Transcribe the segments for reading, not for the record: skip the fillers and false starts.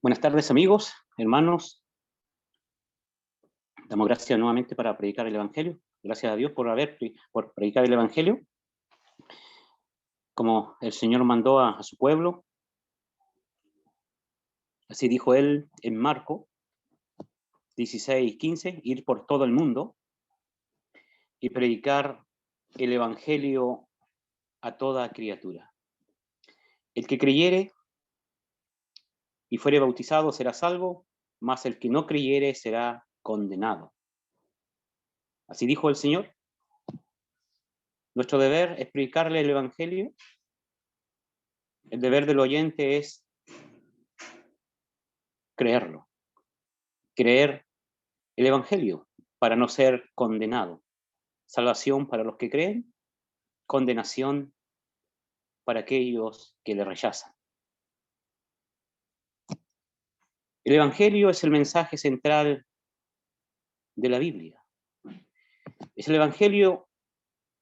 Buenas tardes, amigos, hermanos. Damos gracias nuevamente para predicar el Evangelio. Gracias a Dios por predicar el Evangelio, como el Señor mandó a su pueblo. Así dijo él en Marcos 16:15, ir por todo el mundo y predicar el Evangelio a toda criatura. El que creyere y fuere bautizado será salvo, mas el que no creyere será condenado. Así dijo el Señor. Nuestro deber es predicarle el Evangelio. El deber del oyente es creerlo, creer el Evangelio para no ser condenado. Salvación para los que creen, condenación para aquellos que le rechazan. El Evangelio es el mensaje central de la Biblia. El Evangelio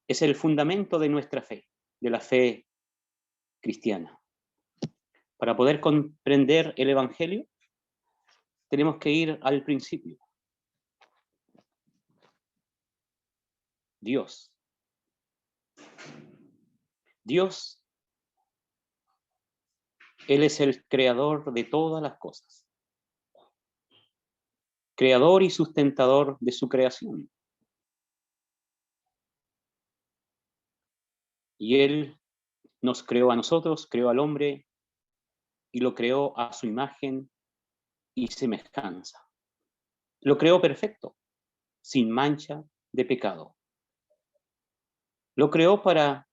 es el fundamento de nuestra fe, de la fe cristiana. Para poder comprender el Evangelio, tenemos que ir al principio. Dios. Dios, Él es el creador de todas las cosas. Creador y sustentador de su creación. Y Él nos creó a nosotros, creó al hombre y lo creó a su imagen y semejanza. Lo creó perfecto, sin mancha de pecado. Lo creó para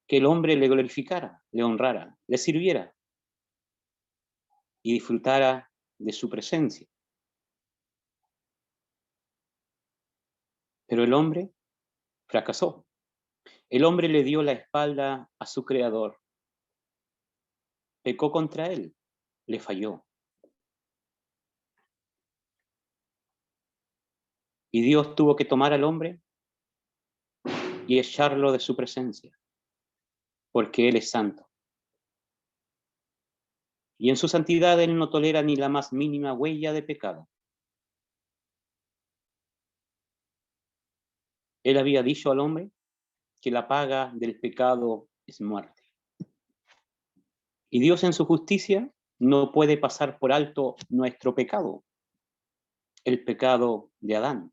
que el hombre le glorificara, le honrara, le sirviera y disfrutara de su presencia. Pero el hombre fracasó. El hombre le dio la espalda a su creador. Pecó contra él, le falló. Y Dios tuvo que tomar al hombre y echarlo de su presencia, porque Él es santo. Y en su santidad Él no tolera ni la más mínima huella de pecado. Él había dicho al hombre que la paga del pecado es muerte. Y Dios en su justicia no puede pasar por alto nuestro pecado, el pecado de Adán.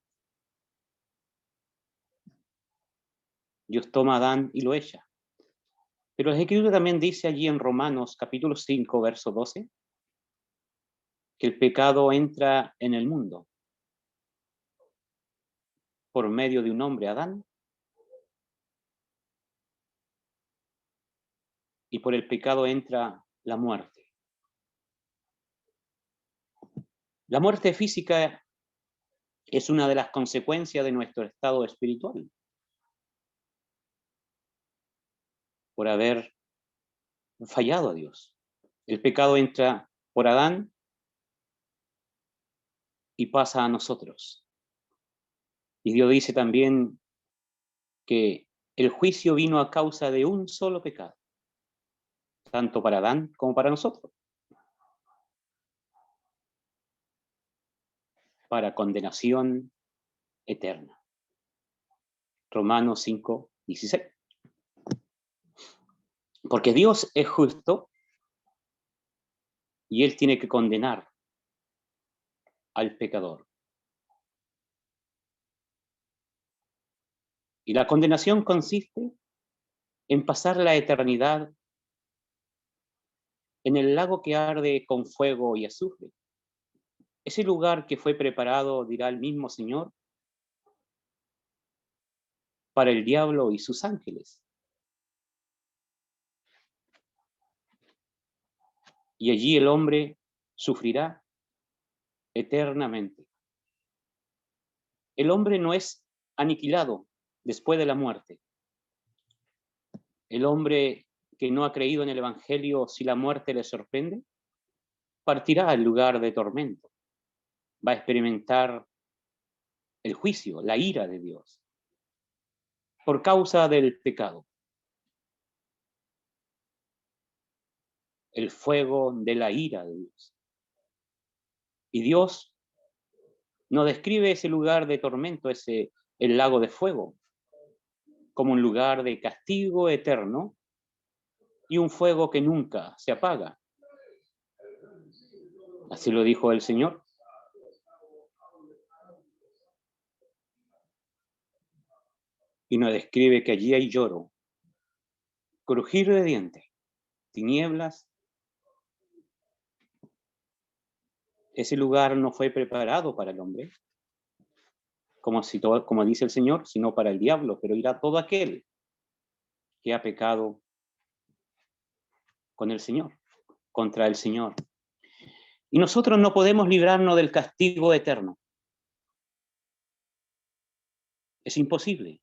Dios toma a Adán y lo echa. Pero la Escritura también dice allí en Romanos capítulo 5, verso 12, que el pecado entra en el mundo por medio de un hombre, Adán, y por el pecado entra la muerte. La muerte física es una de las consecuencias de nuestro estado espiritual, por haber fallado a Dios. El pecado entra por Adán y pasa a nosotros. Y Dios dice también que el juicio vino a causa de un solo pecado, tanto para Adán como para nosotros, para condenación eterna. Romanos 5, 16. Porque Dios es justo y Él tiene que condenar al pecador. Y la condenación consiste en pasar la eternidad en el lago que arde con fuego y azufre. Ese lugar que fue preparado, dirá el mismo Señor, para el diablo y sus ángeles. Y allí el hombre sufrirá eternamente. El hombre no es aniquilado después de la muerte. El hombre que no ha creído en el Evangelio, si la muerte le sorprende, partirá al lugar de tormento. Va a experimentar el juicio, la ira de Dios, por causa del pecado. el fuego de la ira de Dios. Y Dios no describe ese lugar de tormento, el lago de fuego, como un lugar de castigo eterno y un fuego que nunca se apaga. Así lo dijo el Señor. Y nos describe que allí hay lloro, crujir de dientes, tinieblas. Ese lugar no fue preparado para el hombre, como dice el Señor, sino para el diablo, pero irá todo aquel que ha pecado con el Señor, contra el Señor. Y nosotros no podemos librarnos del castigo eterno. Es imposible,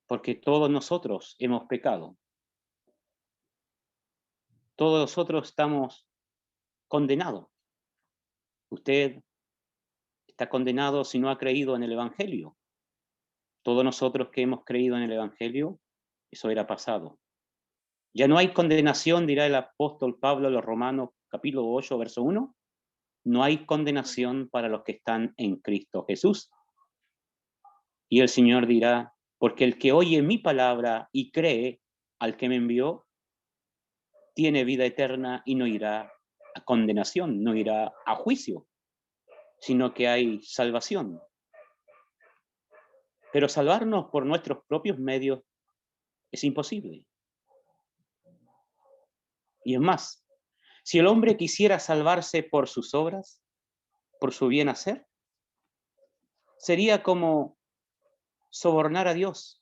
porque todos nosotros hemos pecado. Todos nosotros estamos condenados. Usted está condenado si no ha creído en el Evangelio. Todos nosotros que hemos creído en el Evangelio, eso era pasado. Ya no hay condenación, dirá el apóstol Pablo a los Romanos, capítulo 8, verso 1. No hay condenación para los que están en Cristo Jesús. Y el Señor dirá, porque el que oye mi palabra y cree al que me envió, tiene vida eterna y no irá a condenación, no irá a juicio, sino que hay salvación. Pero salvarnos por nuestros propios medios es imposible. Y es más, si el hombre quisiera salvarse por sus obras, por su bien hacer, sería como sobornar a Dios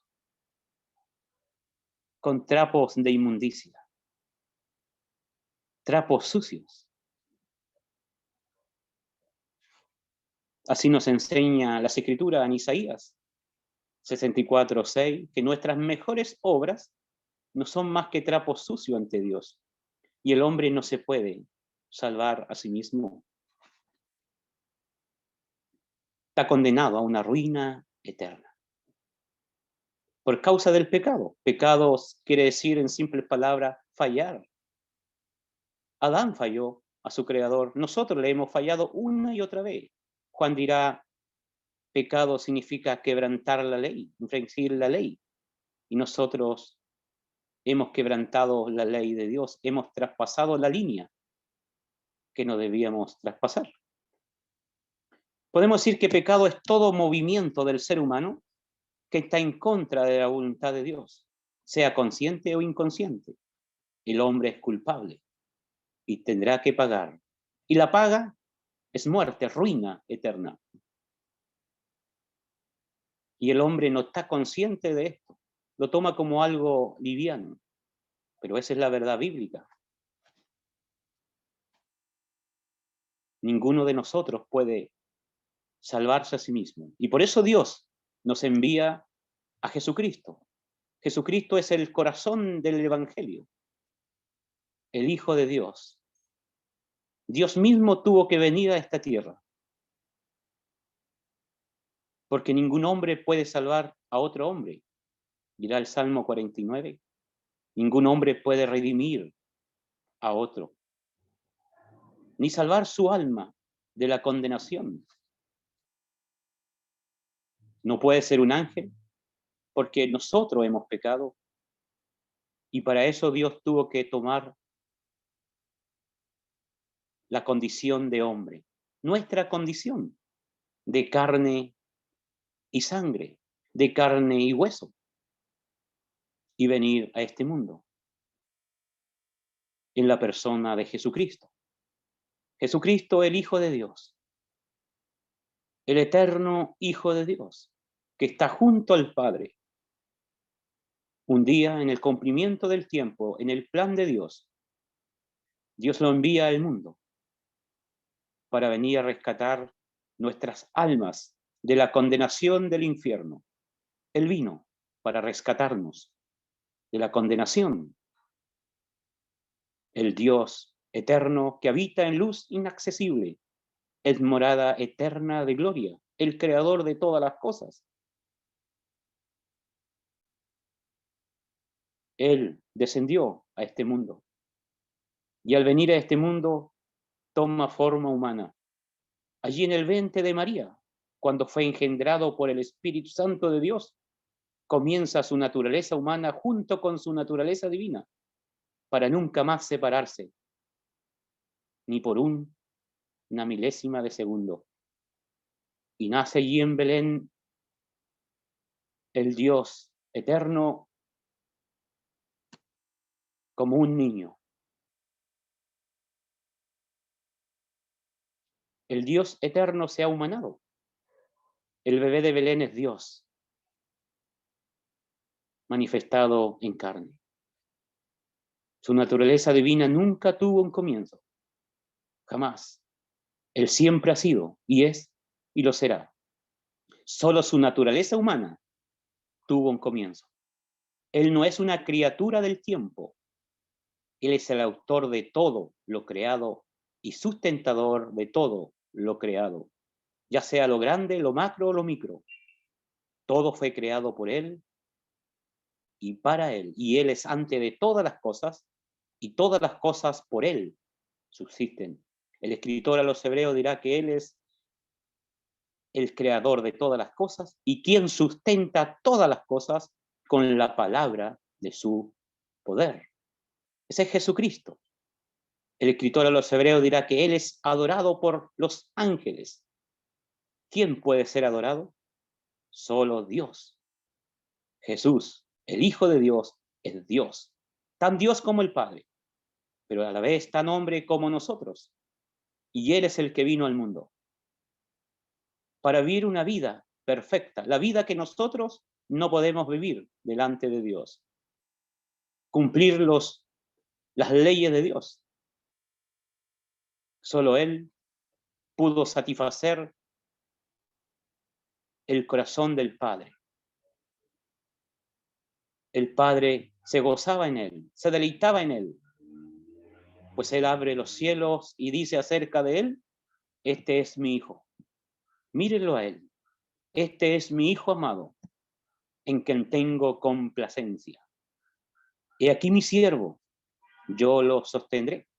con trapos de inmundicia, trapos sucios. Así nos enseña las Escrituras en Isaías 64:6, que nuestras mejores obras no son más que trapos sucios ante Dios, y el hombre no se puede salvar a sí mismo. Está condenado a una ruina eterna. Por causa del pecado. Pecados quiere decir en simples palabras fallar. Adán falló a su creador. Nosotros le hemos fallado una y otra vez. Juan dirá, pecado significa quebrantar la ley, infringir la ley. Y nosotros hemos quebrantado la ley de Dios, hemos traspasado la línea que no debíamos traspasar. Podemos decir que pecado es todo movimiento del ser humano que está en contra de la voluntad de Dios, sea consciente o inconsciente. El hombre es culpable y tendrá que pagar. Y la paga es muerte, ruina eterna. Y el hombre no está consciente de esto, lo toma como algo liviano, pero esa es la verdad bíblica. Ninguno de nosotros puede salvarse a sí mismo. Y por eso Dios nos envía a Jesucristo. Jesucristo es el corazón del Evangelio, el Hijo de Dios. Dios mismo tuvo que venir a esta tierra, porque ningún hombre puede salvar a otro hombre. Dirá el Salmo 49, ningún hombre puede redimir a otro, ni salvar su alma de la condenación. No puede ser un ángel, porque nosotros hemos pecado, y para eso Dios tuvo que tomar la condición de hombre, nuestra condición de carne y sangre, de carne y hueso, y venir a este mundo en la persona de Jesucristo. Jesucristo, el Hijo de Dios, el eterno Hijo de Dios, que está junto al Padre. Un día, en el cumplimiento del tiempo, en el plan de Dios, Dios lo envía al mundo para venir a rescatar nuestras almas de la condenación del infierno. Él vino para rescatarnos de la condenación. El Dios eterno que habita en luz inaccesible, es morada eterna de gloria, el creador de todas las cosas. Él descendió a este mundo. Y al venir a este mundo, toma forma humana. Allí en el vientre de María, cuando fue engendrado por el Espíritu Santo de Dios, comienza su naturaleza humana junto con su naturaleza divina, para nunca más separarse, ni por una milésima de segundo. Y nace allí en Belén el Dios eterno como un niño. El Dios eterno se ha humanado. El bebé de Belén es Dios, manifestado en carne. Su naturaleza divina nunca tuvo un comienzo, jamás. Él siempre ha sido, y es, y lo será. Solo su naturaleza humana tuvo un comienzo. Él no es una criatura del tiempo. Él es el autor de todo lo creado y sustentador de todo lo creado, ya sea lo grande, lo macro o lo micro. Todo fue creado por Él y para Él. Y Él es antes de todas las cosas, y todas las cosas por Él subsisten. El escritor a los Hebreos dirá que Él es el creador de todas las cosas y quien sustenta todas las cosas con la palabra de su poder. Ese es Jesucristo. El escritor a los Hebreos dirá que Él es adorado por los ángeles. ¿Quién puede ser adorado? Solo Dios. Jesús, el Hijo de Dios, es Dios. Tan Dios como el Padre, pero a la vez tan hombre como nosotros. Y Él es el que vino al mundo para vivir una vida perfecta, la vida que nosotros no podemos vivir delante de Dios. Cumplir las leyes de Dios. Solo Él pudo satisfacer el corazón del Padre. El Padre se gozaba en Él, se deleitaba en Él, pues Él abre los cielos y dice acerca de Él, este es mi Hijo. Mírenlo a Él. Este es mi Hijo amado, en quien tengo complacencia. He aquí mi siervo, yo lo sostendré.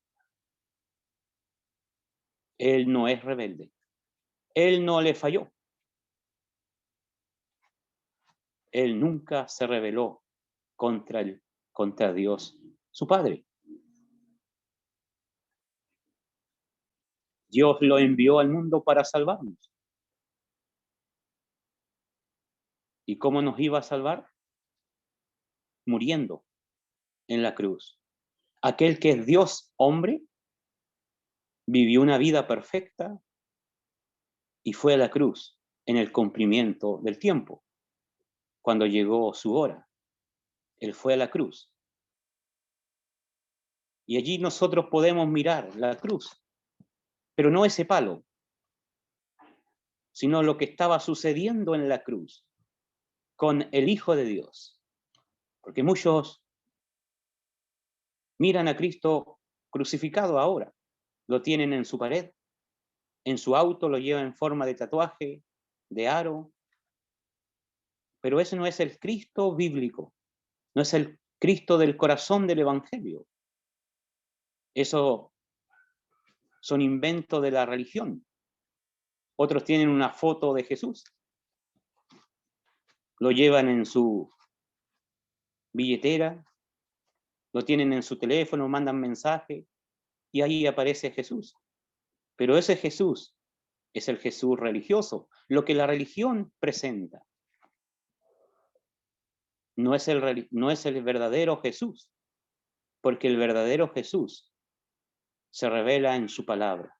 Él no es rebelde. Él no le falló. Él nunca se rebeló contra Dios, su Padre. Dios lo envió al mundo para salvarnos. ¿Y cómo nos iba a salvar? Muriendo en la cruz. Aquel que es Dios hombre vivió una vida perfecta y fue a la cruz en el cumplimiento del tiempo. Cuando llegó su hora, Él fue a la cruz. Y allí nosotros podemos mirar la cruz, pero no ese palo, sino lo que estaba sucediendo en la cruz con el Hijo de Dios. Porque muchos miran a Cristo crucificado ahora, lo tienen en su pared, en su auto, lo llevan en forma de tatuaje, de aro, pero ese no es el Cristo bíblico, no es el Cristo del corazón del Evangelio. Eso son inventos de la religión. Otros tienen una foto de Jesús, lo llevan en su billetera, lo tienen en su teléfono, mandan mensaje y ahí aparece Jesús. Pero ese Jesús es el Jesús religioso, lo que la religión presenta. No es el verdadero Jesús, porque el verdadero Jesús se revela en su palabra.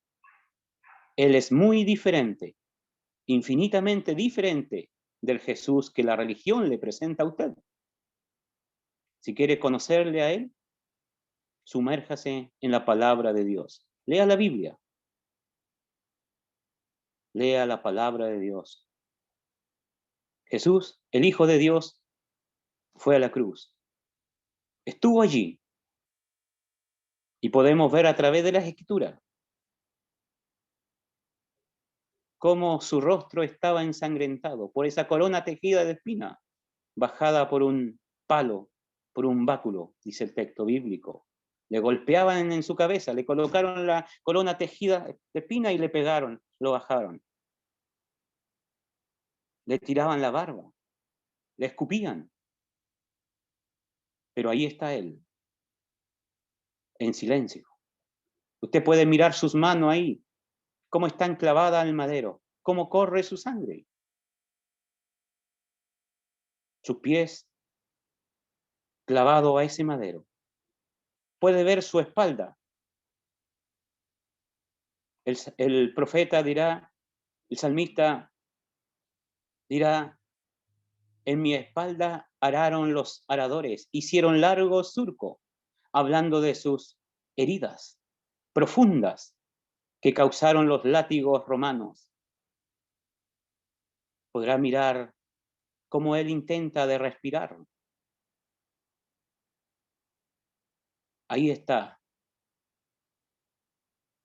Él es muy diferente, infinitamente diferente del Jesús que la religión le presenta a usted. Si quiere conocerle a Él, sumérjase en la palabra de Dios. Lea la Biblia. Lea la palabra de Dios. Jesús, el Hijo de Dios, fue a la cruz. Estuvo allí. Y podemos ver a través de las Escrituras cómo su rostro estaba ensangrentado por esa corona tejida de espina, bajada por un palo por un báculo, dice el texto bíblico. Le golpeaban en su cabeza, le colocaron la corona tejida de espina y le pegaron, lo bajaron. Le tiraban la barba, le escupían. Pero ahí está él, en silencio. Usted puede mirar sus manos ahí, cómo están clavadas al madero, cómo corre su sangre. Sus pies clavados a ese madero. Puede ver su espalda. El profeta dirá, el salmista dirá, en mi espalda araron los aradores, hicieron largo surco, hablando de sus heridas profundas que causaron los látigos romanos. Podrá mirar cómo él intenta de respirar. Ahí está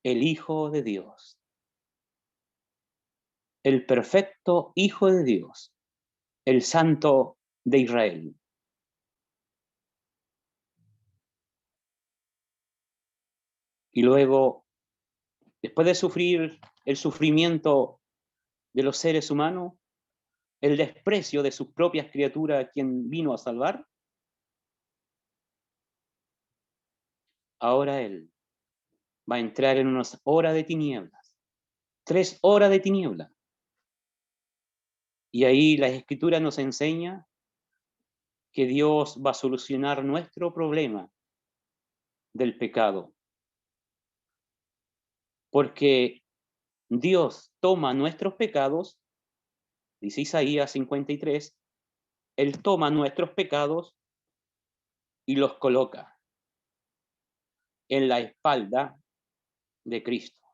el Hijo de Dios, el perfecto Hijo de Dios, el Santo de Israel. Y luego, después de sufrir el sufrimiento de los seres humanos, el desprecio de sus propias criaturas a quien vino a salvar, ahora él va a entrar en unas horas de tinieblas, 3 horas de tiniebla. Y ahí la Escritura nos enseña que Dios va a solucionar nuestro problema del pecado. Porque Dios toma nuestros pecados, dice Isaías 53, Él toma nuestros pecados y los coloca en la espalda de Cristo.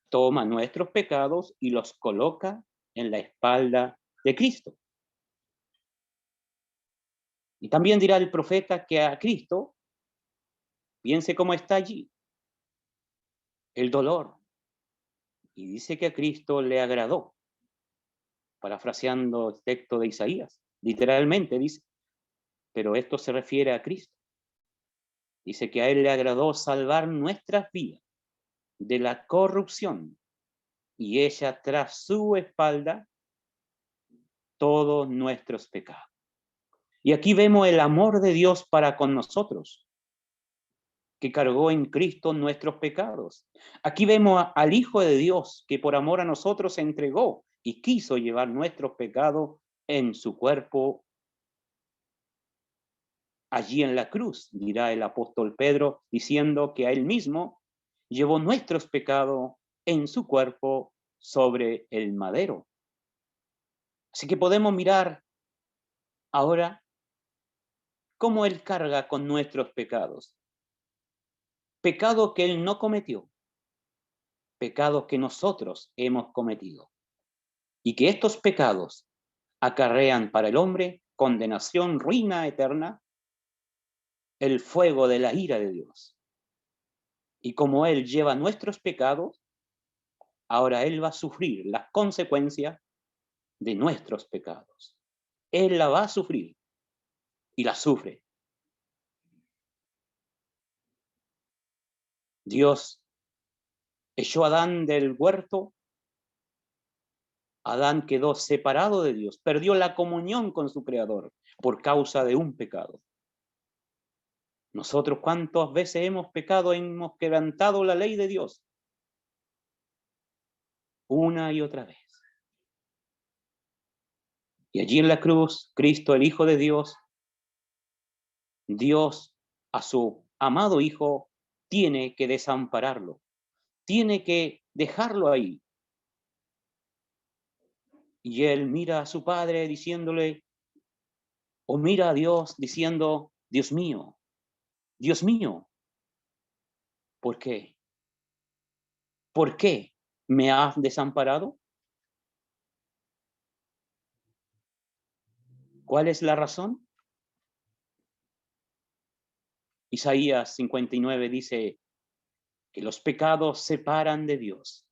Toma nuestros pecados y los coloca en la espalda de Cristo. Y también dirá el profeta que a Cristo, piense cómo está allí, el dolor. Y dice que a Cristo le agradó, parafraseando el texto de Isaías. Literalmente dice, pero esto se refiere a Cristo. Dice que a Él le agradó salvar nuestras vidas de la corrupción y ella tras su espalda todos nuestros pecados. Y aquí vemos el amor de Dios para con nosotros, que cargó en Cristo nuestros pecados. Aquí vemos al Hijo de Dios, que por amor a nosotros se entregó y quiso llevar nuestros pecados en su cuerpo allí en la cruz, dirá el apóstol Pedro, diciendo que a él mismo llevó nuestros pecados en su cuerpo sobre el madero. Así que podemos mirar ahora cómo él carga con nuestros pecados. Pecado que él no cometió, pecados que nosotros hemos cometido. Y que estos pecados acarrean para el hombre condenación, ruina eterna, el fuego de la ira de Dios. Y como él lleva nuestros pecados, ahora él va a sufrir las consecuencias de nuestros pecados. Él la va a sufrir y la sufre. Dios echó a Adán del huerto. Adán quedó separado de Dios, perdió la comunión con su Creador por causa de un pecado. Nosotros, ¿cuántas veces hemos pecado, hemos quebrantado la ley de Dios? Una y otra vez. Y allí en la cruz, Cristo, el Hijo de Dios, Dios a su amado Hijo, tiene que desampararlo, tiene que dejarlo ahí. Y él mira a su Padre diciéndole, o mira a Dios diciendo, Dios mío, ¿por qué? ¿Por qué me has desamparado? ¿Cuál es la razón? Isaías 59 dice que los pecados separan de Dios.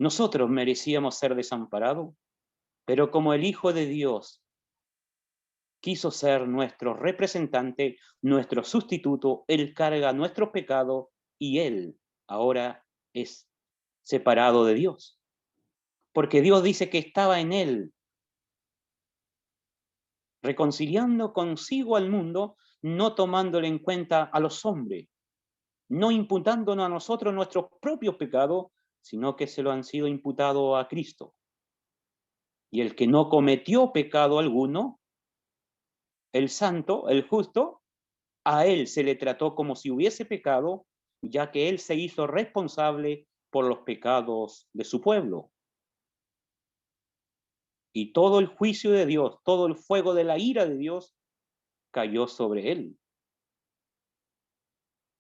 Nosotros merecíamos ser desamparados, pero como el Hijo de Dios quiso ser nuestro representante, nuestro sustituto. Él carga nuestros pecados y Él ahora es separado de Dios. Porque Dios dice que estaba en Él, reconciliando consigo al mundo, no tomándole en cuenta a los hombres, no imputándonos a nosotros nuestros propios pecados, sino que se lo han sido imputado a Cristo. Y el que no cometió pecado alguno, el santo, el justo, a él se le trató como si hubiese pecado, ya que él se hizo responsable por los pecados de su pueblo. Y todo el juicio de Dios, todo el fuego de la ira de Dios cayó sobre él.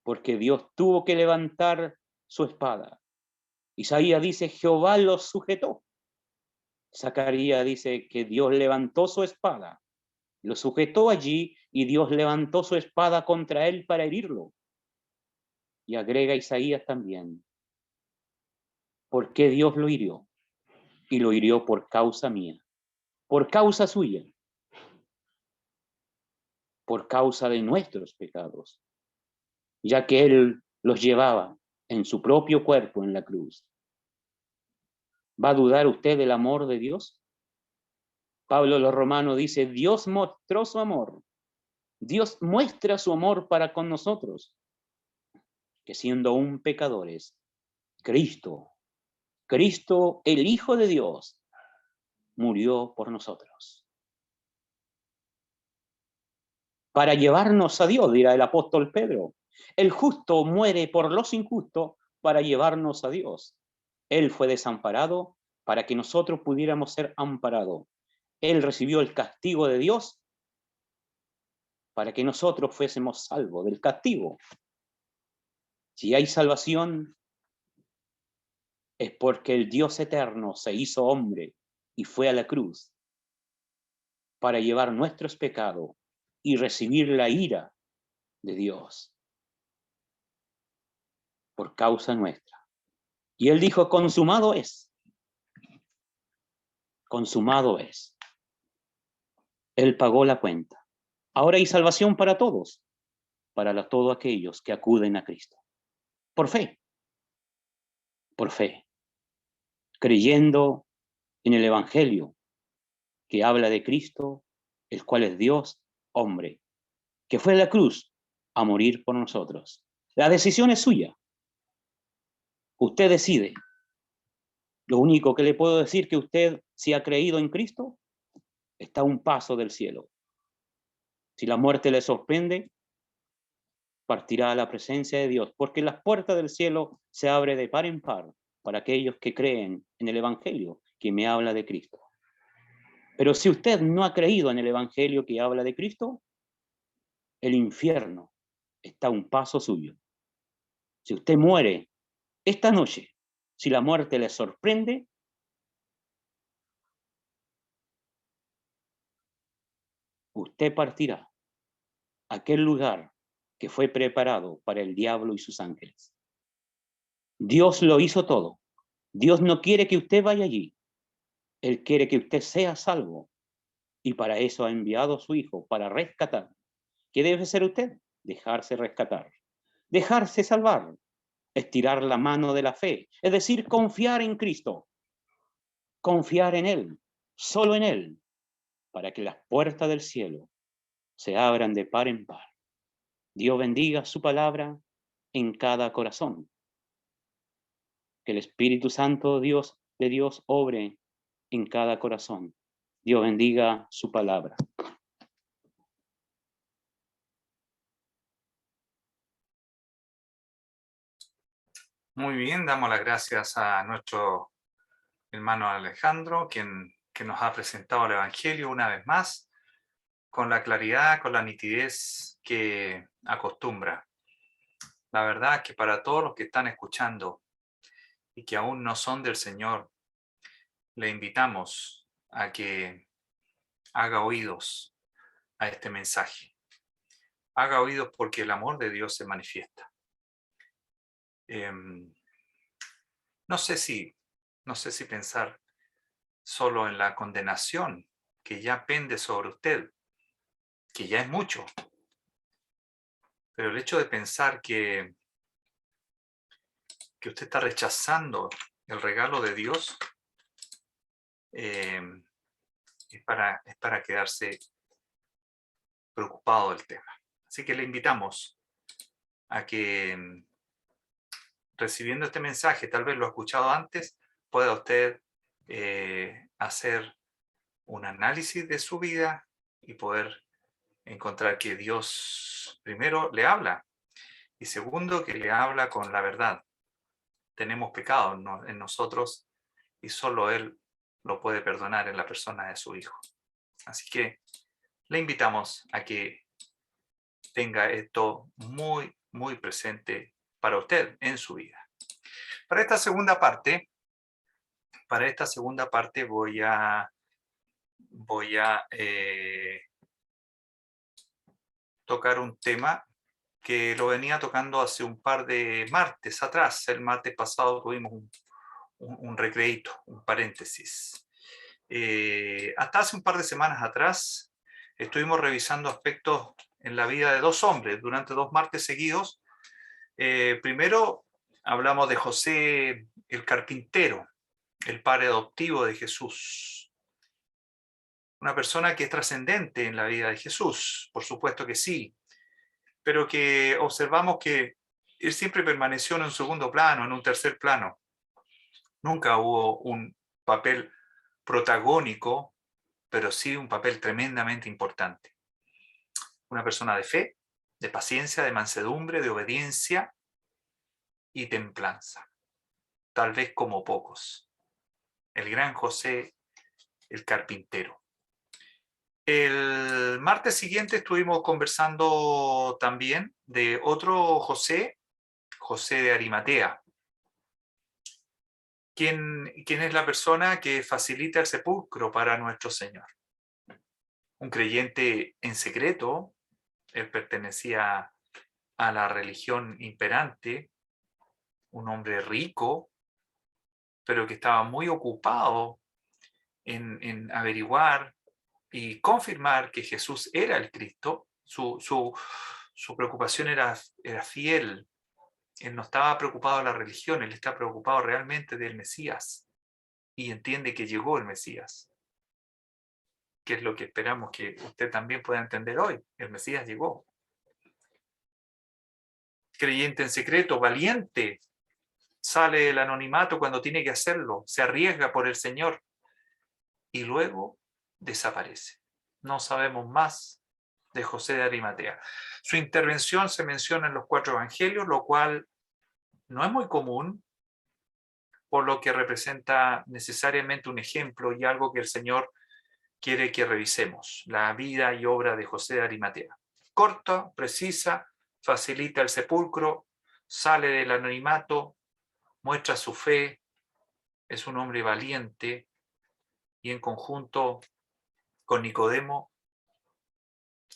Porque Dios tuvo que levantar su espada. Isaías dice, Jehová los sujetó. Zacarías dice que Dios levantó su espada, lo sujetó allí y Dios levantó su espada contra él para herirlo. Y agrega Isaías también, ¿por qué Dios lo hirió? Y lo hirió por causa mía, por causa suya, por causa de nuestros pecados, ya que Él los llevaba en su propio cuerpo en la cruz. ¿Va a dudar usted del amor de Dios? Pablo los Romanos dice, Dios mostró su amor. Dios muestra su amor para con nosotros, que siendo aún pecadores, Cristo, el Hijo de Dios, murió por nosotros. Para llevarnos a Dios, dirá el apóstol Pedro. El justo muere por los injustos para llevarnos a Dios. Él fue desamparado para que nosotros pudiéramos ser amparados. Él recibió el castigo de Dios para que nosotros fuésemos salvos del castigo. Si hay salvación, es porque el Dios eterno se hizo hombre y fue a la cruz para llevar nuestros pecados y recibir la ira de Dios por causa nuestra. Y él dijo, consumado es. Consumado es. Él pagó la cuenta. Ahora hay salvación para todos, para todos aquellos que acuden a Cristo. Por fe, creyendo en el Evangelio que habla de Cristo, el cual es Dios, hombre, que fue a la cruz a morir por nosotros. La decisión es suya. Usted decide. Lo único que le puedo decir que usted, si ha creído en Cristo, está a un paso del cielo. Si la muerte le sorprende, partirá a la presencia de Dios, porque las puertas del cielo se abren de par en par para aquellos que creen en el Evangelio que me habla de Cristo. Pero si usted no ha creído en el Evangelio que habla de Cristo, el infierno está a un paso suyo. Si usted muere esta noche, si la muerte le sorprende, usted partirá a aquel lugar que fue preparado para el diablo y sus ángeles. Dios lo hizo todo. Dios no quiere que usted vaya allí. Él quiere que usted sea salvo. Y para eso ha enviado a su Hijo, para rescatar. ¿Qué debe ser usted? Dejarse rescatar. Dejarse salvar. Estirar la mano de la fe. Es decir, confiar en Cristo. Confiar en Él. Solo en Él. Para que las puertas del cielo se abran de par en par. Dios bendiga su palabra en cada corazón. Que el Espíritu Santo de Dios obre en cada corazón. Dios bendiga su palabra. Muy bien, damos las gracias a nuestro hermano Alejandro, que nos ha presentado el Evangelio una vez más, con la claridad, con la nitidez que acostumbra. La verdad que para todos los que están escuchando y que aún no son del Señor, le invitamos a que haga oídos a este mensaje. Haga oídos porque el amor de Dios se manifiesta. No sé si pensar solo en la condenación que ya pende sobre usted, que ya es mucho. Pero el hecho de pensar que usted está rechazando el regalo de Dios es para quedarse preocupado del tema. Así que le invitamos a que, recibiendo este mensaje, tal vez lo ha escuchado antes, pueda usted hacer un análisis de su vida y poder encontrar que Dios, primero, le habla y segundo, que le habla con la verdad. Tenemos pecado en nosotros y solo Él lo puede perdonar en la persona de su Hijo. Así que le invitamos a que tenga esto muy, muy presente para usted en su vida. Para esta segunda parte voy a tocar un tema que lo venía tocando hace un par de martes atrás. El martes pasado tuvimos un recreíto, un paréntesis. Hasta hace un par de semanas atrás estuvimos revisando aspectos en la vida de dos hombres durante 2 martes seguidos. Primero hablamos de José el carpintero, el padre adoptivo de Jesús. Una persona que es trascendente en la vida de Jesús, por supuesto que sí, pero que observamos que él siempre permaneció en un segundo plano, en un tercer plano. Nunca hubo un papel protagónico, pero sí un papel tremendamente importante. Una persona de fe, de paciencia, de mansedumbre, de obediencia y templanza. Tal vez como pocos. El gran José, el carpintero. El martes siguiente estuvimos conversando también de otro José, José de Arimatea. ¿Quién es la persona que facilita el sepulcro para nuestro Señor? Un creyente en secreto. Él pertenecía a la religión imperante, un hombre rico, pero que estaba muy ocupado en averiguar y confirmar que Jesús era el Cristo. Su preocupación era fiel. Él no estaba preocupado de la religión, él está preocupado realmente del Mesías y entiende que llegó el Mesías, que es lo que esperamos que usted también pueda entender hoy. El Mesías llegó. Creyente en secreto, valiente, sale del anonimato cuando tiene que hacerlo, se arriesga por el Señor y luego desaparece. No sabemos más de José de Arimatea. Su intervención se menciona en los 4 evangelios, lo cual no es muy común, por lo que representa necesariamente un ejemplo y algo que el Señor quiere que revisemos. La vida y obra de José de Arimatea. Corta, precisa, facilita el sepulcro, sale del anonimato, muestra su fe, es un hombre valiente y en conjunto con Nicodemo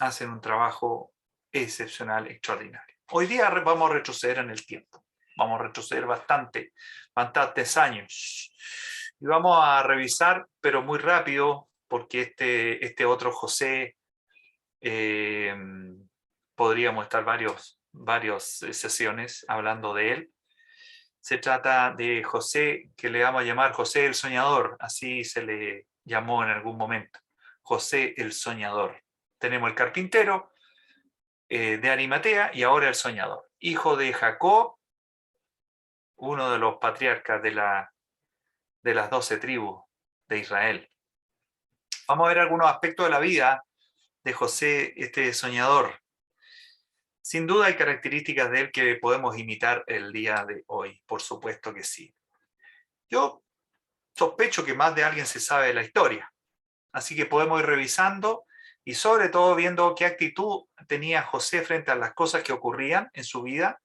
hacen un trabajo excepcional, extraordinario. Hoy día vamos a retroceder en el tiempo. Vamos a retroceder bastantes años. Y vamos a revisar, pero muy rápido, porque este otro José, podríamos estar varias sesiones hablando de él. Se trata de José, que le vamos a llamar José el Soñador, así se le llamó en algún momento. José el Soñador. Tenemos el carpintero de Arimatea y ahora el soñador. Hijo de Jacob, uno de los patriarcas de las 12 tribus de Israel. Vamos a ver algunos aspectos de la vida de José, este soñador. Sin duda hay características de él que podemos imitar el día de hoy, por supuesto que sí. Yo sospecho que más de alguien se sabe de la historia, así que podemos ir revisando y sobre todo viendo qué actitud tenía José frente a las cosas que ocurrían en su vida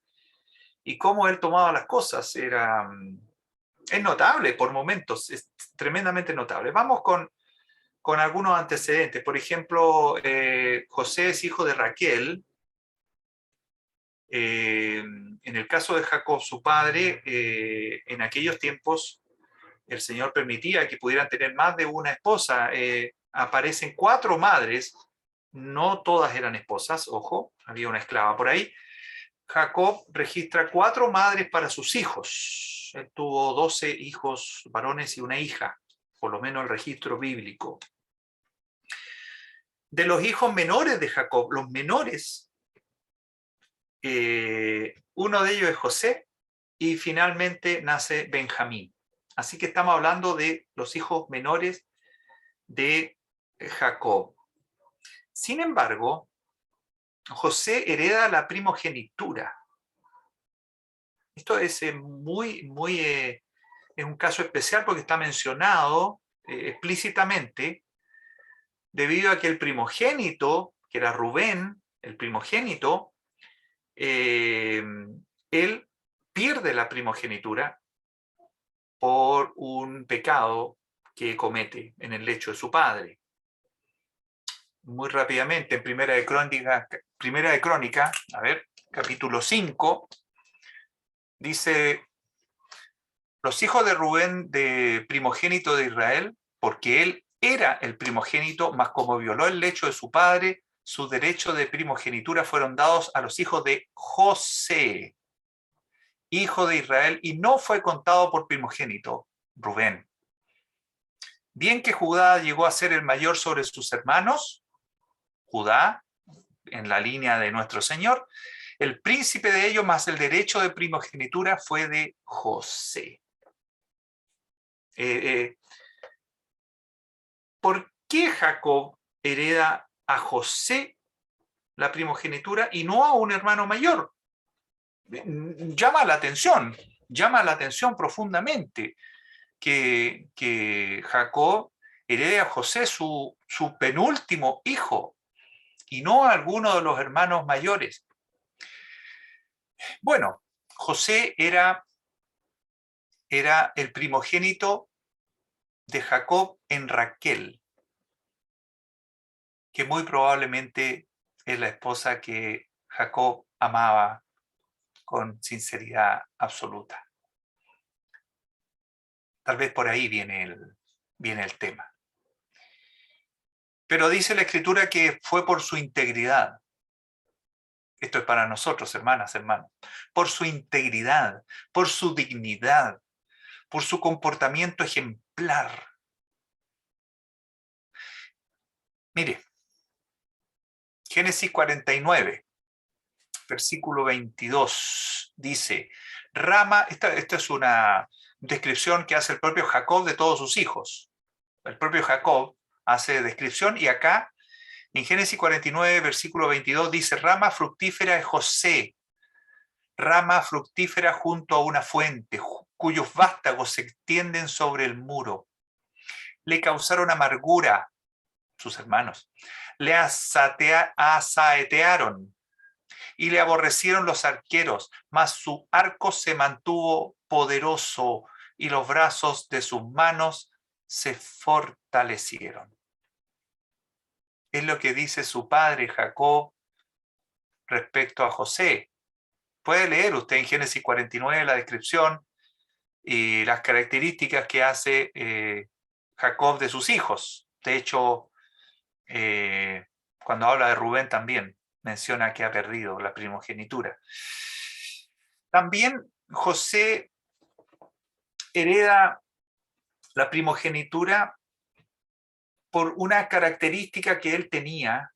y cómo él tomaba las cosas. Es notable por momentos, es tremendamente notable. Vamos con algunos antecedentes. Por ejemplo, José es hijo de Raquel. En el caso de Jacob, su padre, en aquellos tiempos el Señor permitía que pudieran tener más de una esposa. Aparecen 4 madres no todas eran esposas, ojo, había una esclava por ahí. Jacob registra 4 madres para sus hijos. Él tuvo 12 hijos varones y una hija, por lo menos el registro bíblico. De los hijos menores de Jacob, los menores, uno de ellos es José y finalmente nace Benjamín. Así que estamos hablando de los hijos menores de Jacob. Sin embargo, José hereda la primogenitura. Esto es es un caso especial porque está mencionado explícitamente debido a que el primogénito, que era Rubén, el primogénito, él pierde la primogenitura por un pecado que comete en el lecho de su padre. Muy rápidamente, en Primera de Crónica, a ver, capítulo 5, dice: los hijos de Rubén, de primogénito de Israel, porque él era el primogénito, mas como violó el lecho de su padre, su derecho de primogenitura fueron dados a los hijos de José, hijo de Israel, y no fue contado por primogénito, Rubén. Bien que Judá llegó a ser el mayor sobre sus hermanos, Judá, en la línea de nuestro Señor, el príncipe de ellos, más el derecho de primogenitura fue de José. ¿Por qué Jacob hereda a José la primogenitura y no a un hermano mayor? Llama la atención profundamente que Jacob herede a José su penúltimo hijo y no a alguno de los hermanos mayores. Bueno, José era el primogénito de Jacob en Raquel, que muy probablemente es la esposa que Jacob amaba con sinceridad absoluta. Tal vez por ahí viene el tema. Pero dice la Escritura que fue por su integridad. Esto es para nosotros, hermanas, hermanos. Por su integridad, por su dignidad, por su comportamiento ejemplar. Mire, Génesis 49, versículo 22, dice: Rama, esta es una descripción que hace el propio Jacob de todos sus hijos. El propio Jacob hace descripción y acá en Génesis 49, versículo 22 dice: rama fructífera es José, rama fructífera junto a una fuente, cuyos vástagos se extienden sobre el muro. Le causaron amargura sus hermanos, le asaetearon y le aborrecieron los arqueros, mas su arco se mantuvo poderoso y los brazos de sus manos se fortalecieron. Es lo que dice su padre Jacob respecto a José. Puede leer usted en Génesis 49 la descripción y las características que hace Jacob de sus hijos. De hecho, cuando habla de Rubén también menciona que ha perdido la primogenitura. También José hereda la primogenitura por una característica que él tenía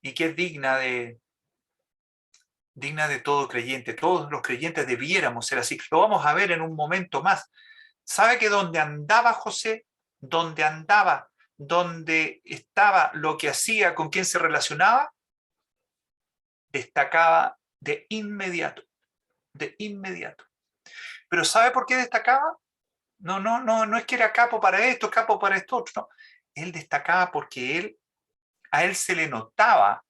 y que es digna de todo creyente. Todos los creyentes debiéramos ser así. Lo vamos a ver en un momento más. ¿Sabe que donde andaba José, donde estaba, lo que hacía, con quién se relacionaba, destacaba de inmediato, de inmediato? ¿Pero sabe por qué destacaba? No es que era capo para esto otro, no. Él destacaba porque a él se le notaba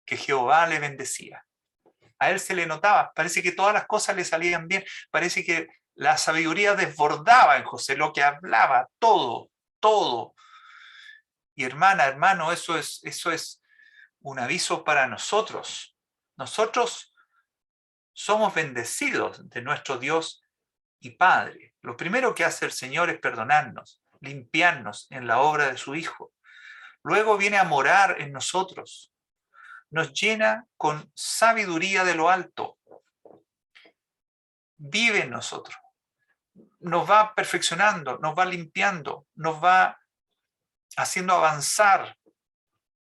que Jehová le bendecía. A él se le notaba, parece que todas las cosas le salían bien, parece que la sabiduría desbordaba en José, lo que hablaba, todo. Y hermano, eso es un aviso para nosotros. Nosotros somos bendecidos de nuestro Dios y Padre. Lo primero que hace el Señor es perdonarnos, limpiarnos en la obra de su Hijo. Luego viene a morar en nosotros. Nos llena con sabiduría de lo alto. Vive en nosotros. Nos va perfeccionando, nos va limpiando, nos va haciendo avanzar,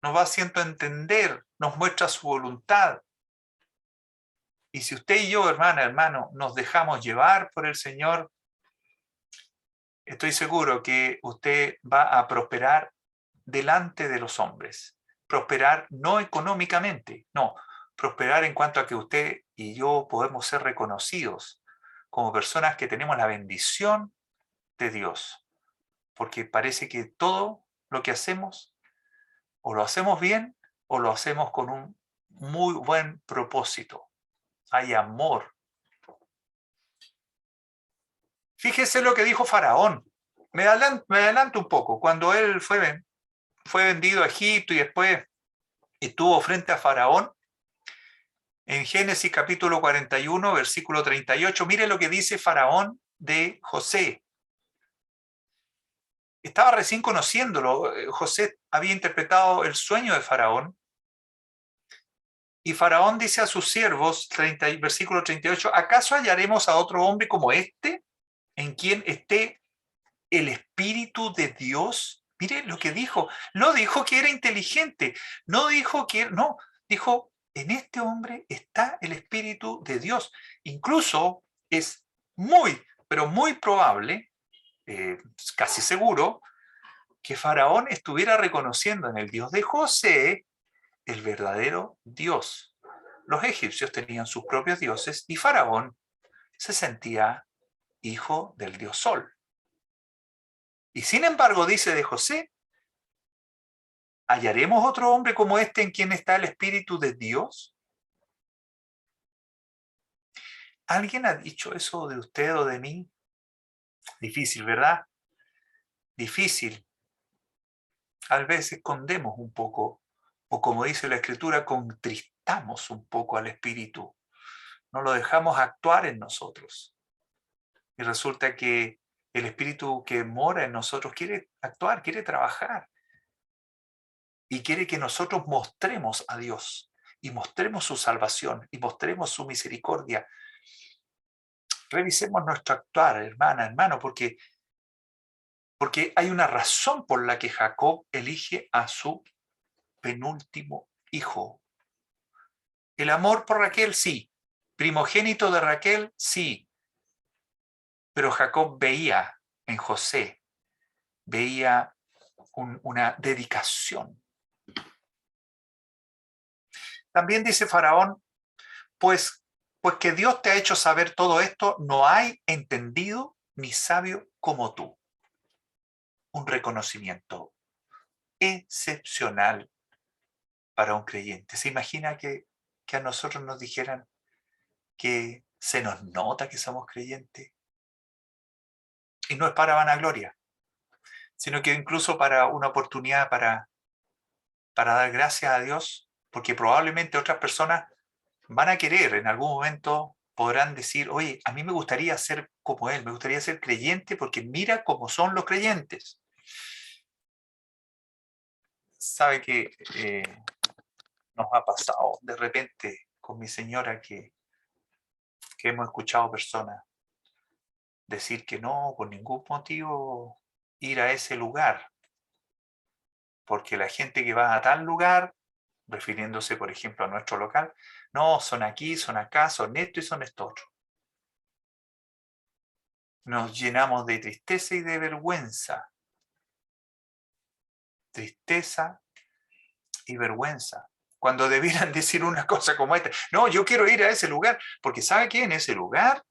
nos va haciendo entender, nos muestra su voluntad. Y si usted y yo, hermana, hermano, nos dejamos llevar por el Señor, estoy seguro que usted va a prosperar delante de los hombres. Prosperar no económicamente, no, prosperar en cuanto a que usted y yo podemos ser reconocidos como personas que tenemos la bendición de Dios. Porque parece que todo lo que hacemos, o lo hacemos bien, o lo hacemos con un muy buen propósito. Hay amor. Fíjese lo que dijo Faraón. Me adelanto un poco. Cuando él fue vendido a Egipto y después estuvo frente a Faraón, en Génesis capítulo 41, versículo 38, mire lo que dice Faraón de José. Estaba recién conociéndolo. José había interpretado el sueño de Faraón. Y Faraón dice a sus siervos, versículo 38, ¿acaso hallaremos a otro hombre como este, en quien esté el Espíritu de Dios? Mire lo que dijo. No dijo que era inteligente, no dijo que... No, dijo, en este hombre está el Espíritu de Dios. Incluso es muy, pero muy probable, casi seguro, que Faraón estuviera reconociendo en el Dios de José el verdadero Dios. Los egipcios tenían sus propios dioses y Faraón se sentía hijo del dios Sol. Y sin embargo dice de José, ¿hallaremos otro hombre como este en quien está el Espíritu de Dios? ¿Alguien ha dicho eso de usted o de mí? Difícil, ¿verdad? Difícil. A veces escondemos un poco, o como dice la Escritura, contristamos un poco al Espíritu. No lo dejamos actuar en nosotros. Y resulta que el Espíritu que mora en nosotros quiere actuar, quiere trabajar. Y quiere que nosotros mostremos a Dios, y mostremos su salvación, y mostremos su misericordia. Revisemos nuestro actuar, hermana, hermano, porque hay una razón por la que Jacob elige a su penúltimo hijo. El amor por Raquel, sí. Primogénito de Raquel, sí. Pero Jacob veía en José, veía una dedicación. También dice Faraón, pues que Dios te ha hecho saber todo esto, no hay entendido ni sabio como tú. Un reconocimiento excepcional para un creyente. ¿Se imagina que a nosotros nos dijeran que se nos nota que somos creyentes? Y no es para vanagloria, sino que incluso para una oportunidad para dar gracias a Dios, porque probablemente otras personas van a querer, en algún momento podrán decir, oye, a mí me gustaría ser como él, me gustaría ser creyente porque mira cómo son los creyentes. Sabe que nos ha pasado de repente con mi señora que hemos escuchado personas decir que no, por ningún motivo ir a ese lugar, porque la gente que va a tal lugar, refiriéndose por ejemplo a nuestro local, no, son aquí, son acá, son esto y son esto otro. Nos llenamos de tristeza y de vergüenza. Tristeza y vergüenza. Cuando debieran decir una cosa como esta, no, yo quiero ir a ese lugar, porque ¿sabe qué? En ese lugar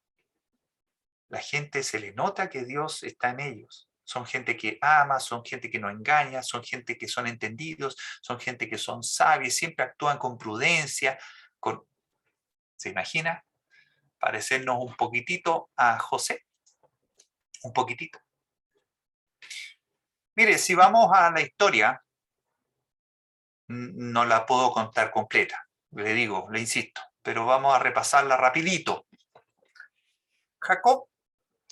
la gente se le nota que Dios está en ellos. Son gente que ama, son gente que no engaña, son gente que son entendidos, son gente que son sabios, siempre actúan con prudencia. ¿Se imagina? Parecernos un poquitito a José. Un poquitito. Mire, si vamos a la historia, no la puedo contar completa, le digo, le insisto, pero vamos a repasarla rapidito. Jacob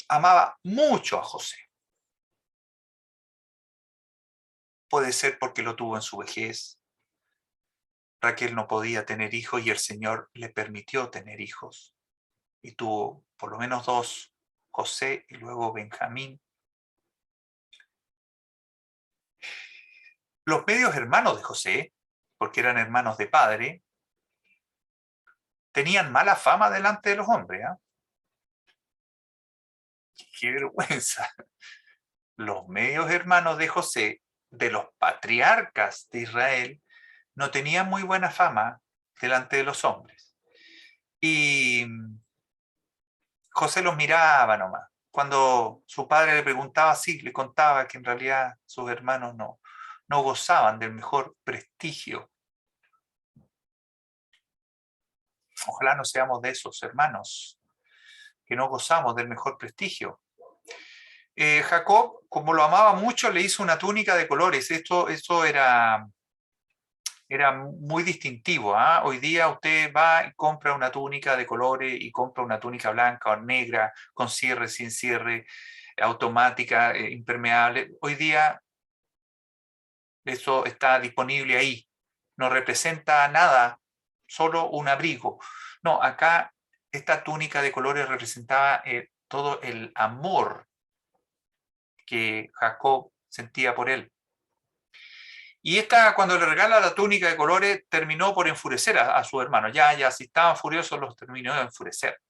amaba mucho a José. puede ser porque lo tuvo en su vejez. Raquel no podía tener hijos y el Señor le permitió tener hijos. Y tuvo por lo menos dos, José y luego Benjamín. Los medios hermanos de José, porque eran hermanos de padre, tenían mala fama delante de los hombres. ¡Qué vergüenza! Los medios hermanos de José, de los patriarcas de Israel, no tenían muy buena fama delante de los hombres. Y José los miraba nomás. Cuando su padre le preguntaba, sí, le contaba que en realidad sus hermanos no gozaban del mejor prestigio. Ojalá no seamos de esos hermanos que no gozamos del mejor prestigio. Jacob, como lo amaba mucho, le hizo una túnica de colores. Esto era muy distintivo. Hoy día usted va y compra una túnica de colores y compra una túnica blanca o negra, con cierre, sin cierre, automática, impermeable. Hoy día eso está disponible ahí. No representa nada, solo un abrigo. No, acá esta túnica de colores representaba todo el amor que Jacob sentía por él. Y esta, cuando le regala la túnica de colores, terminó por enfurecer a su hermano. Ya, si estaban furiosos, los terminó de enfurecer.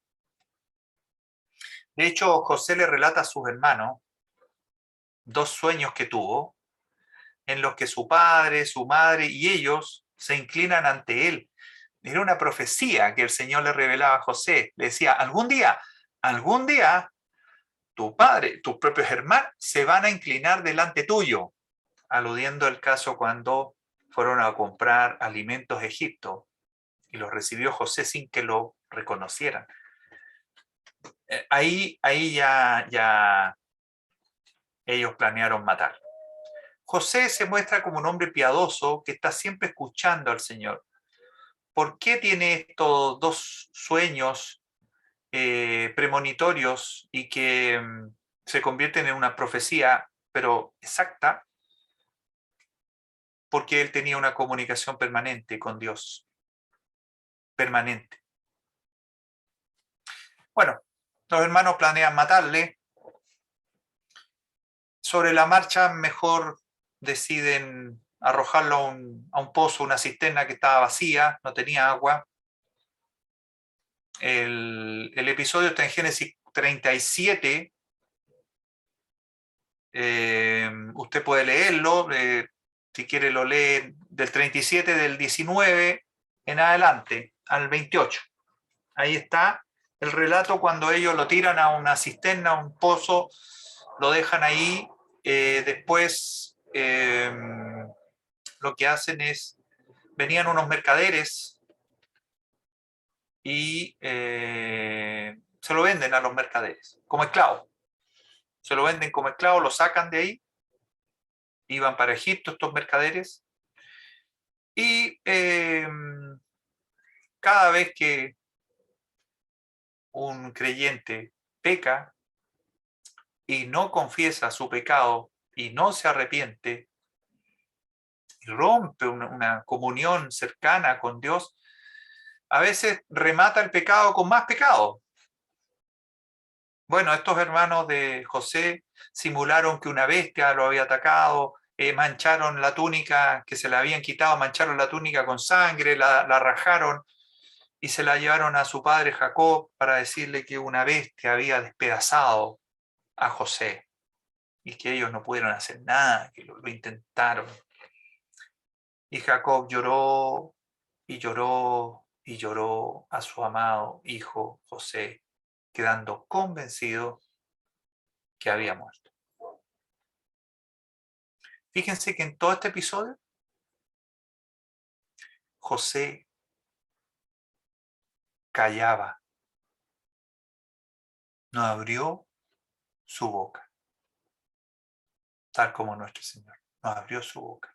De hecho, José le relata a sus hermanos dos sueños que tuvo, en los que su padre, su madre y ellos se inclinan ante él. Era una profecía que el Señor le revelaba a José. Le decía, algún día, tu padre, tus propios hermanos se van a inclinar delante tuyo, aludiendo al caso cuando fueron a comprar alimentos a Egipto y los recibió José sin que lo reconocieran. Ahí ya ellos planearon matar. José se muestra como un hombre piadoso que está siempre escuchando al Señor. ¿Por qué tiene estos dos sueños premonitorios y que se convierten en una profecía, pero exacta? Porque él tenía una comunicación permanente con Dios. Permanente. Bueno, los hermanos planean matarle. Sobre la marcha, mejor deciden arrojarlo a un pozo, una cisterna que estaba vacía, no tenía agua. El episodio está en Génesis 37. Usted puede leerlo, si quiere lo lee del 37, del 19 en adelante, al 28. Ahí está el relato cuando ellos lo tiran a una cisterna, a un pozo, lo dejan ahí. Después lo que hacen es, venían unos mercaderes y se lo venden a los mercaderes como esclavo. Se lo venden como esclavo, lo sacan de ahí, iban para Egipto estos mercaderes y cada vez que un creyente peca y no confiesa su pecado y no se arrepiente y rompe una comunión cercana con Dios, a veces remata el pecado con más pecado. Bueno, estos hermanos de José simularon que una bestia lo había atacado, mancharon la túnica que se le habían quitado, mancharon la túnica con sangre, la rajaron y se la llevaron a su padre Jacob para decirle que una bestia había despedazado a José y que ellos no pudieron hacer nada, que lo intentaron. Y Jacob lloró y lloró y lloró a su amado hijo José, quedando convencido que había muerto. Fíjense que en todo este episodio, José callaba, no abrió su boca, tal como nuestro Señor, no abrió su boca.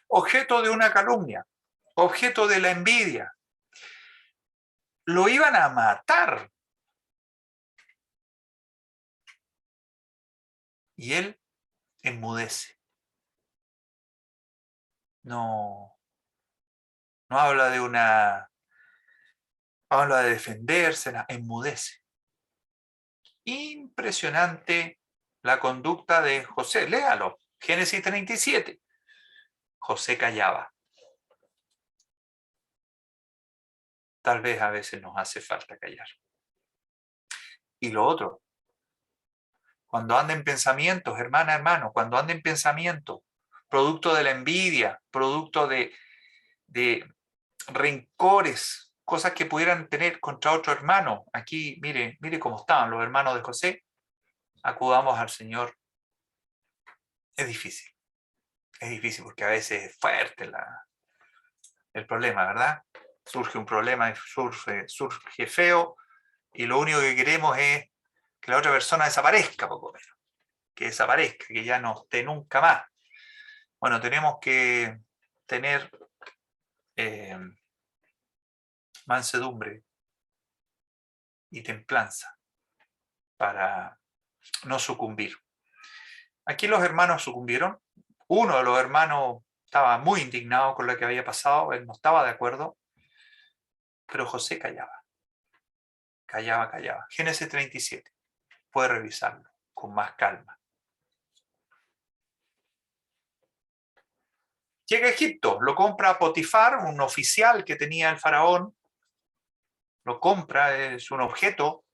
Objeto de una calumnia, objeto de la envidia. Lo iban a matar. Y él enmudece, no habla de habla de defenderse, enmudece. Impresionante la conducta de José. Léalo, Génesis 37. José callaba. Tal vez a veces nos hace falta callar. Y lo otro, cuando anden pensamientos, hermano, cuando anden pensamientos, producto de la envidia, producto de rencores, cosas que pudieran tener contra otro hermano. Aquí, mire cómo estaban los hermanos de José. Acudamos al Señor. Es difícil porque a veces es fuerte el problema, ¿verdad? Surge un problema, surge feo, y lo único que queremos es que la otra persona desaparezca, poco menos. Que desaparezca, que ya no esté nunca más. Bueno, tenemos que tener mansedumbre y templanza para no sucumbir. Aquí los hermanos sucumbieron. Uno de los hermanos estaba muy indignado con lo que había pasado, él no estaba de acuerdo, pero José callaba. Génesis 37, puede revisarlo con más calma. Llega a Egipto, lo compra Potifar, un oficial que tenía el faraón, lo compra, es un objeto,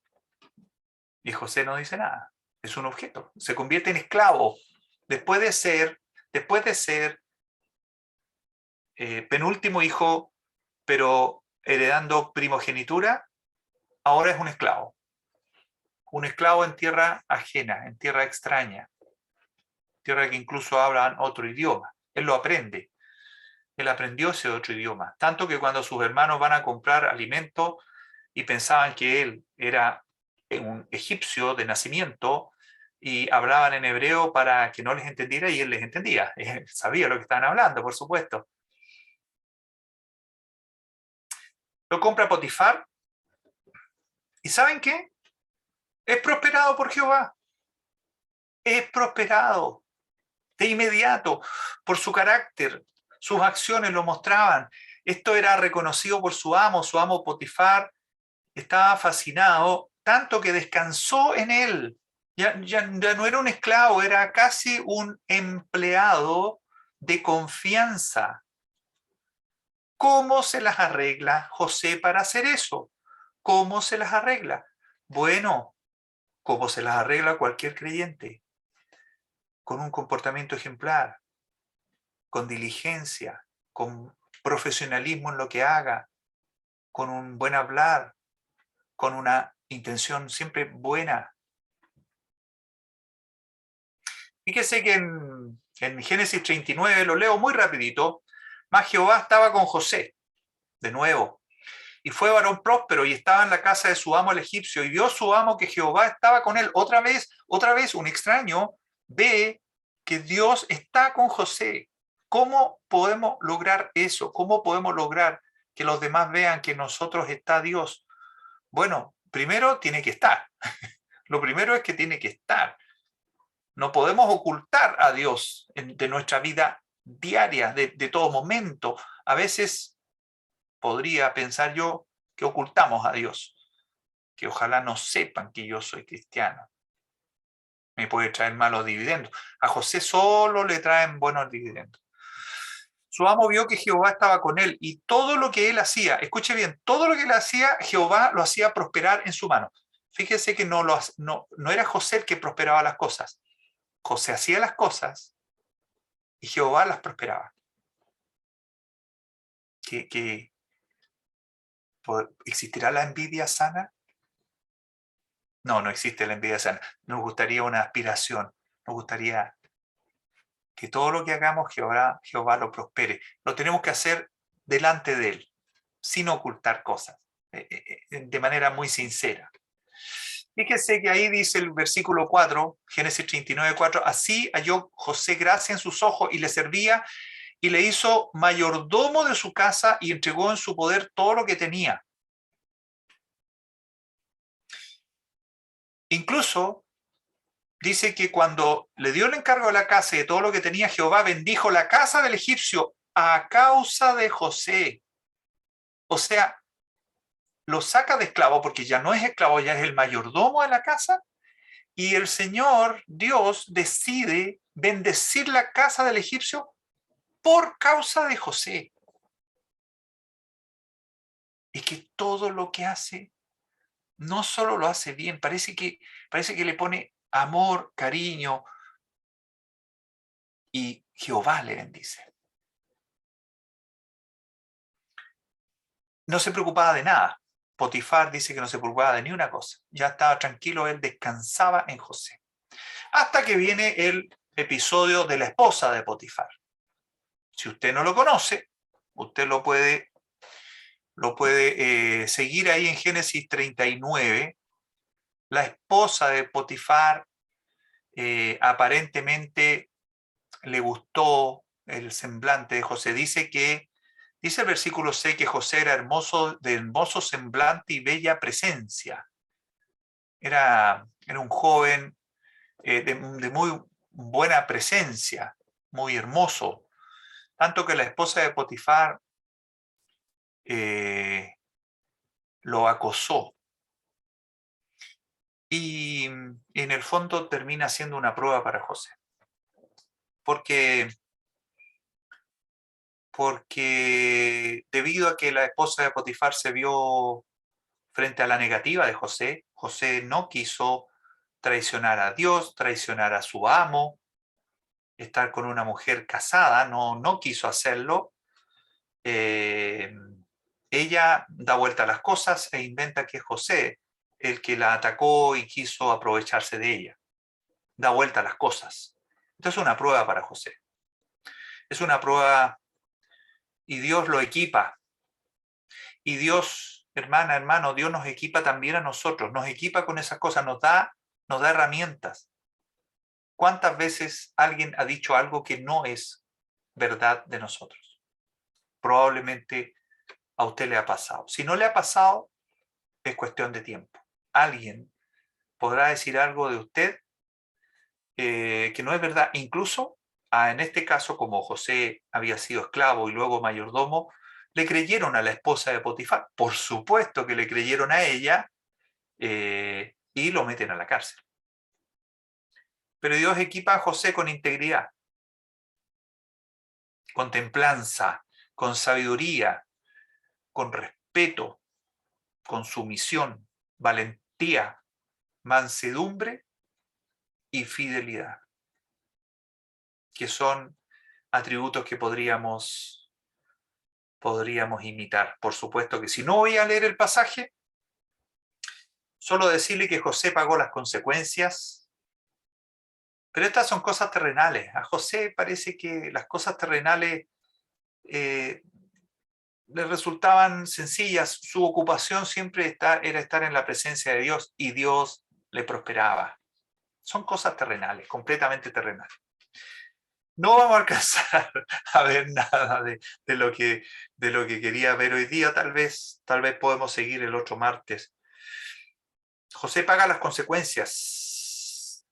y José no dice nada, es un objeto, se convierte en esclavo. Después de ser penúltimo hijo, pero heredando primogenitura, ahora es un esclavo. Un esclavo en tierra ajena, en tierra extraña, tierra que incluso hablan otro idioma. Él lo aprende. Él aprendió ese otro idioma. Tanto que cuando sus hermanos van a comprar alimento y pensaban que él era un egipcio de nacimiento y hablaban en hebreo para que no les entendiera, y él les entendía. Él sabía lo que estaban hablando, por supuesto. Lo compra Potifar. ¿Y saben qué? Es prosperado por Jehová. Es prosperado de inmediato por su carácter. Sus acciones lo mostraban. Esto era reconocido por su amo Potifar estaba fascinado, tanto que descansó en él. Ya no era un esclavo, era casi un empleado de confianza. ¿Cómo se las arregla José para hacer eso? ¿Cómo se las arregla? Bueno, como se las arregla cualquier creyente, con un comportamiento ejemplar, con diligencia, con profesionalismo en lo que haga, con un buen hablar, con una intención siempre buena. Fíjese que en Génesis 39, lo leo muy rapidito, mas Jehová estaba con José, de nuevo, y fue varón próspero y estaba en la casa de su amo el egipcio, y vio su amo que Jehová estaba con él. Otra vez un extraño ve que Dios está con José. ¿Cómo podemos lograr eso? ¿Cómo podemos lograr que los demás vean que en nosotros está Dios? Bueno, primero tiene que estar. Lo primero es que tiene que estar. No podemos ocultar a Dios de nuestra vida diaria, de todo momento. A veces podría pensar yo que ocultamos a Dios, que ojalá no sepan que yo soy cristiano. Me puede traer malos dividendos. A José solo le traen buenos dividendos. Su amo vio que Jehová estaba con él y todo lo que él hacía, escuche bien, todo lo que él hacía, Jehová lo hacía prosperar en su mano. Fíjese que no era José el que prosperaba las cosas. José hacía las cosas y Jehová las prosperaba. ¿Existirá la envidia sana? No existe la envidia sana. Nos gustaría una aspiración. Nos gustaría que todo lo que hagamos Jehová lo prospere. Lo tenemos que hacer delante de Él, sin ocultar cosas, de manera muy sincera. Fíjese que ahí dice el versículo 4, Génesis 39, 4, así halló José gracia en sus ojos y le servía y le hizo mayordomo de su casa y entregó en su poder todo lo que tenía. Incluso dice que cuando le dio el encargo de la casa y de todo lo que tenía, Jehová bendijo la casa del egipcio a causa de José. O sea, lo saca de esclavo porque ya no es esclavo, ya es el mayordomo de la casa. Y el Señor, Dios, decide bendecir la casa del egipcio por causa de José. Es que todo lo que hace, no solo lo hace bien, parece que le pone amor, cariño, y Jehová le bendice. No se preocupaba de nada. Potifar dice que no se preocupaba de ni una cosa. Ya estaba tranquilo, él descansaba en José. Hasta que viene el episodio de la esposa de Potifar. Si usted no lo conoce, usted lo puede seguir ahí en Génesis 39. La esposa de Potifar aparentemente le gustó el semblante de José. Dice el versículo 6 que José era hermoso, de hermoso semblante y bella presencia. Era un joven de muy buena presencia, muy hermoso. Tanto que la esposa de Potifar lo acosó. Y en el fondo termina siendo una prueba para José. Porque debido a que la esposa de Potifar se vio frente a la negativa de José, José no quiso traicionar a Dios, traicionar a su amo, estar con una mujer casada, no quiso hacerlo. Ella da vuelta a las cosas e inventa que es José el que la atacó y quiso aprovecharse de ella. Da vuelta a las cosas. Entonces es una prueba para José. Es una prueba y Dios lo equipa. Y Dios, hermana, hermano, Dios nos equipa también a nosotros, nos equipa con esas cosas, nos da herramientas. ¿Cuántas veces alguien ha dicho algo que no es verdad de nosotros? Probablemente a usted le ha pasado. Si no le ha pasado, es cuestión de tiempo. Alguien podrá decir algo de usted que no es verdad. Incluso, en este caso, como José había sido esclavo y luego mayordomo, le creyeron a la esposa de Potifar. Por supuesto que le creyeron a ella y lo meten a la cárcel. Pero Dios equipa a José con integridad, con templanza, con sabiduría, con respeto, con sumisión, valentía, mansedumbre y fidelidad, que son atributos que podríamos imitar. Por supuesto que si no voy a leer el pasaje, solo decirle que José pagó las consecuencias, pero estas son cosas terrenales. A José parece que las cosas terrenales le resultaban sencillas. Su ocupación siempre era estar en la presencia de Dios y Dios le prosperaba. Son cosas terrenales, completamente terrenales. No vamos a alcanzar a ver nada de lo que quería ver hoy día. Tal vez podemos seguir el otro martes. José paga las consecuencias,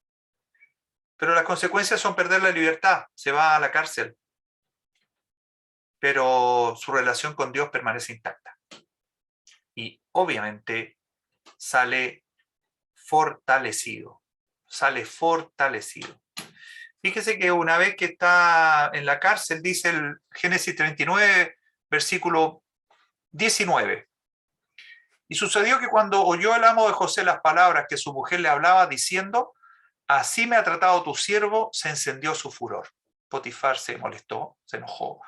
pero las consecuencias son perder la libertad, se va a la cárcel, pero su relación con Dios permanece intacta. Y obviamente sale fortalecido. Fíjese que una vez que está en la cárcel, dice el Génesis 39, versículo 19. Y sucedió que cuando oyó el amo de José las palabras que su mujer le hablaba, diciendo, así me ha tratado tu siervo, se encendió su furor. Potifar se molestó, se enojó,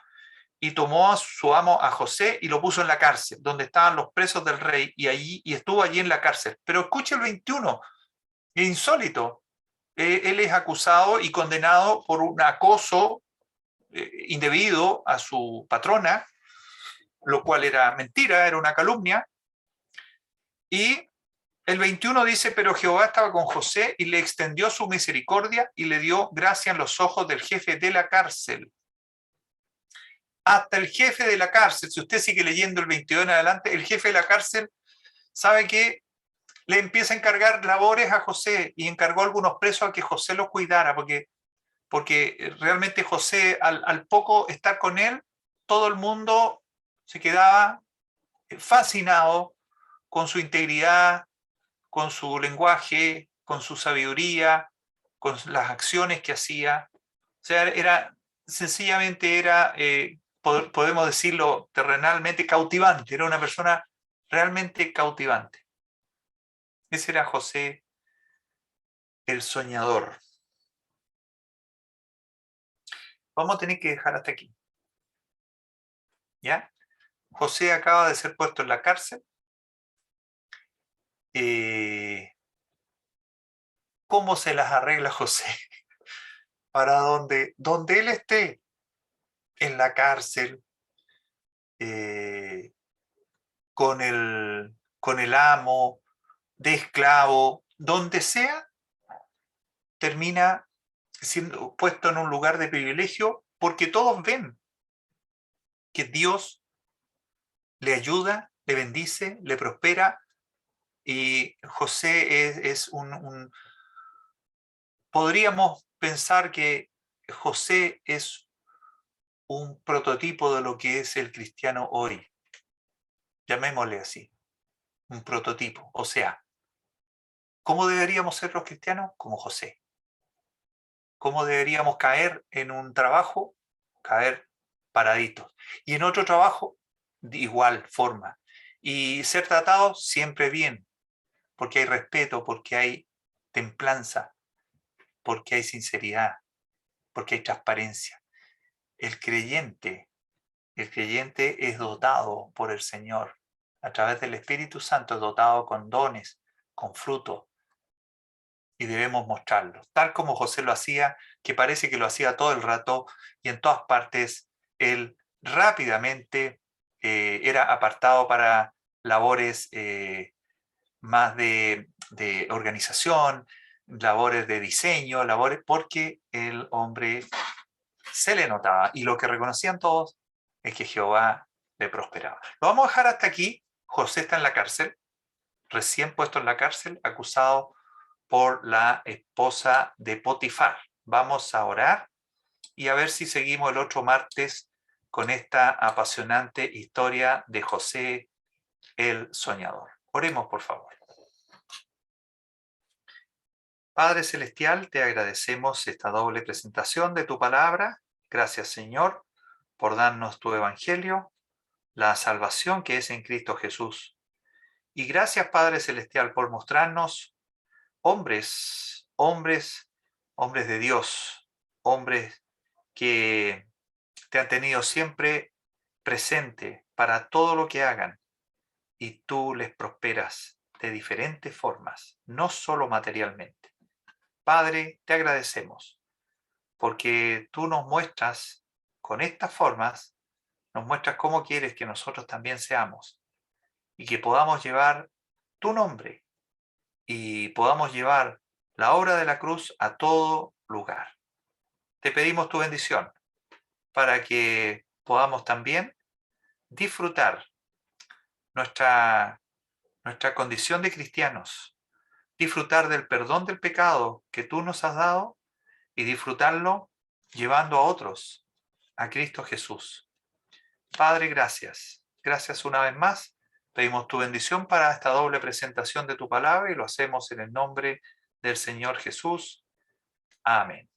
y tomó a su amo a José y lo puso en la cárcel, donde estaban los presos del rey, y estuvo allí en la cárcel. Pero escuche el 21, es insólito. Él es acusado y condenado por un acoso indebido a su patrona, lo cual era mentira, era una calumnia. Y el 21 dice, pero Jehová estaba con José y le extendió su misericordia y le dio gracia en los ojos del jefe de la cárcel. Hasta el jefe de la cárcel, si usted sigue leyendo el 22 en adelante, el jefe de la cárcel sabe que le empieza a encargar labores a José y encargó a algunos presos a que José los cuidara, porque realmente José, al poco estar con él, todo el mundo se quedaba fascinado con su integridad, con su lenguaje, con su sabiduría, con las acciones que hacía. O sea, sencillamente era, podemos decirlo terrenalmente, cautivante. Era una persona realmente cautivante. Ese era José el soñador. Vamos a tener que dejar hasta aquí. ¿Ya? José acaba de ser puesto en la cárcel. ¿Cómo se las arregla José? Para donde él esté, en la cárcel, con el amo, de esclavo, donde sea, termina siendo puesto en un lugar de privilegio porque todos ven que Dios le ayuda, le bendice, le prospera, y José es podríamos pensar que José es un prototipo de lo que es el cristiano hoy. Llamémosle así, un prototipo. O sea, ¿cómo deberíamos ser los cristianos? Como José. ¿Cómo deberíamos caer en un trabajo? Caer paraditos. Y en otro trabajo, de igual forma. Y ser tratados siempre bien, porque hay respeto, porque hay templanza, porque hay sinceridad, porque hay transparencia. El creyente es dotado por el Señor. A través del Espíritu Santo es dotado con dones, con frutos, y debemos mostrarlos. Tal como José lo hacía, que parece que lo hacía todo el rato, y en todas partes él rápidamente era apartado para labores más de organización, labores de diseño, labores porque el hombre se le notaba, y lo que reconocían todos es que Jehová le prosperaba. Lo vamos a dejar hasta aquí. José está en la cárcel, recién puesto en la cárcel, acusado por la esposa de Potifar. Vamos a orar y a ver si seguimos el otro martes con esta apasionante historia de José el soñador. Oremos, por favor. Padre Celestial, te agradecemos esta doble presentación de tu palabra. Gracias, Señor, por darnos tu evangelio, la salvación que es en Cristo Jesús. Y gracias, Padre Celestial, por mostrarnos hombres de Dios, hombres que te han tenido siempre presente para todo lo que hagan, y tú les prosperas de diferentes formas, no solo materialmente. Padre, te agradecemos porque tú nos muestras con estas formas, nos muestras cómo quieres que nosotros también seamos, y que podamos llevar tu nombre y podamos llevar la obra de la cruz a todo lugar. Te pedimos tu bendición para que podamos también disfrutar nuestra condición de cristianos, disfrutar del perdón del pecado que tú nos has dado, y disfrutarlo llevando a otros a Cristo Jesús. Padre, gracias. Gracias una vez más. Pedimos tu bendición para esta doble presentación de tu palabra, y lo hacemos en el nombre del Señor Jesús. Amén.